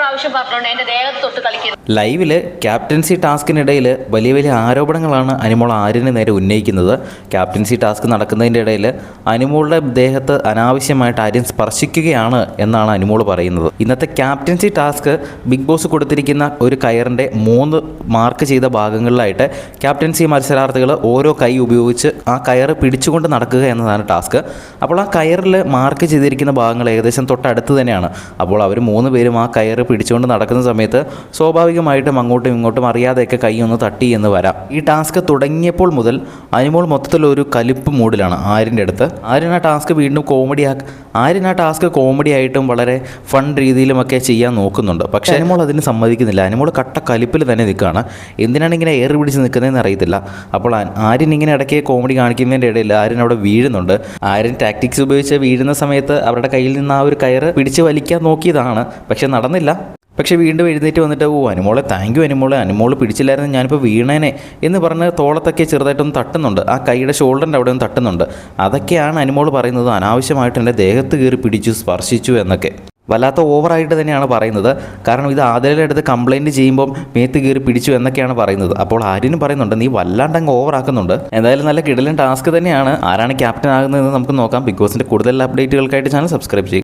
പ്രാവശ്യം പറഞ്ഞോണ്ട് എന്റെ ദേഹത്ത് തൊട്ട് കളിക്കുന്നു. ലൈവില് ക്യാപ്റ്റൻസി ടാസ്കിനിടയിൽ വലിയ വലിയ ആരോപണങ്ങളാണ് അനിമോൾ ആര്യന് നേരെ ഉന്നയിക്കുന്നത്. ക്യാപ്റ്റൻസി ടാസ്ക് നടക്കുന്നതിൻ്റെ ഇടയിൽ അനിമോളുടെ ദേഹത്ത് അനാവശ്യമായിട്ട് ആര്യൻ സ്പർശിക്കുകയാണ് എന്നാണ് അനിമോൾ പറയുന്നത്. ഇന്നത്തെ ക്യാപ്റ്റൻസി ടാസ്ക് ബിഗ് ബോസ് കൊടുത്തിരിക്കുന്ന ഒരു കയറിൻ്റെ 3 മാർക്ക് ചെയ്ത ഭാഗങ്ങളിലായിട്ട് ക്യാപ്റ്റൻസി മത്സരാർത്ഥികൾ ഓരോ കൈ ഉപയോഗിച്ച് ആ കയറ് പിടിച്ചുകൊണ്ട് നടക്കുക എന്നതാണ് ടാസ്ക്. അപ്പോൾ ആ കയറിൽ മാർക്ക് ചെയ്തിരിക്കുന്ന ഭാഗങ്ങൾ ഏകദേശം തൊട്ടടുത്ത് തന്നെയാണ്. അപ്പോൾ അവർ 3 പേരും ആ കയറ് പിടിച്ചുകൊണ്ട് നടക്കുന്ന സമയത്ത് സ്വാഭാവികമായിട്ടും അങ്ങോട്ടും ഇങ്ങോട്ടും അറിയാതെയൊക്കെ കൈ ഒന്ന് തട്ടി എന്ന് വരാം. ഈ ടാസ്ക് തുടങ്ങിയപ്പോൾ മുതൽ അനിമോൾ മൊത്തത്തിലൊരു കലിപ്പ് മൂഡിലാണ് ആര്യൻ്റെ അടുത്ത്. ആര്യൻ ആ ടാസ്ക് വീണ്ടും കോമഡി ആയിട്ടും വളരെ ഫൺ രീതിയിലുമൊക്കെ ചെയ്യാൻ നോക്കുന്നുണ്ട്. പക്ഷേ അനിമോൾ അതിന് സമ്മതിക്കുന്നില്ല. അനിമോൾ കട്ട കലിപ്പിൽ തന്നെ നിൽക്കുകയാണ്. എന്തിനാണ് ഇങ്ങനെ ഏറി പിടിച്ച് നിൽക്കുന്നതെന്ന് അറിയത്തില്ല. അപ്പോൾ ആര്യൻ ഇങ്ങനെ ഇടയ്ക്ക് കോമഡി കാണിക്കുന്നതിൻ്റെ ഇടയിൽ ആര്യൻ അവിടെ വീഴുന്നുണ്ട്. ആര്യൻ ടാക്ടിക്സ് ഉപയോഗിച്ച് വീഴുന്ന സമയത്ത് അവരുടെ കയ്യിൽ നിന്ന് ആ ഒരു കയറ് പിടിച്ച് വലിക്കാൻ നോക്കിയതാണ്. പക്ഷെ നടന്നില്ല. പക്ഷേ വീണ്ടും എഴുന്നേറ്റ് വന്നിട്ട് അനിമോളെ താങ്ക് യു അനിമോൾ പിടിച്ചില്ലായിരുന്നു ഞാനിപ്പോൾ വീണേനെ എന്ന് പറഞ്ഞ് തോളത്തൊക്കെ ചെറുതായിട്ടൊന്ന് തട്ടുന്നുണ്ട്. ആ കൈയുടെ ഷോൾഡറിൻ്റെ അവിടെ ഒന്ന് തട്ടുന്നുണ്ട്. അതൊക്കെയാണ് അനിമോൾ പറയുന്നത് അനാവശ്യമായിട്ട് എൻ്റെ ദേഹത്ത് കയറി പിടിച്ചു സ്പർശിച്ചു എന്നൊക്കെ. വല്ലാത്ത ഓവറായിട്ട് തന്നെയാണ് പറയുന്നത്. കാരണം ഇത് ആദ്യത്തെ അടുത്ത് കംപ്ലയിൻറ്റ് ചെയ്യുമ്പം മേത്ത് കയറി പിടിച്ചു എന്നൊക്കെയാണ് പറയുന്നത്. അപ്പോൾ ആര്യനും പറയുന്നുണ്ട് നീ വല്ലാണ്ടങ്ങ് ഓവറാക്കുന്നുണ്ട്. എന്തായാലും നല്ല കിടിലൻ ടാസ്ക് തന്നെയാണ്. ആരാണ് ക്യാപ്റ്റൻ ആകുന്നതെന്ന് നമുക്ക് നോക്കാം. ബിഗ് ബോസിൻ്റെ കൂടുതൽ അപ്ഡേറ്റുകൾക്കായിട്ട് ചാനൽ സബ്സ്ക്രൈബ് ചെയ്യും.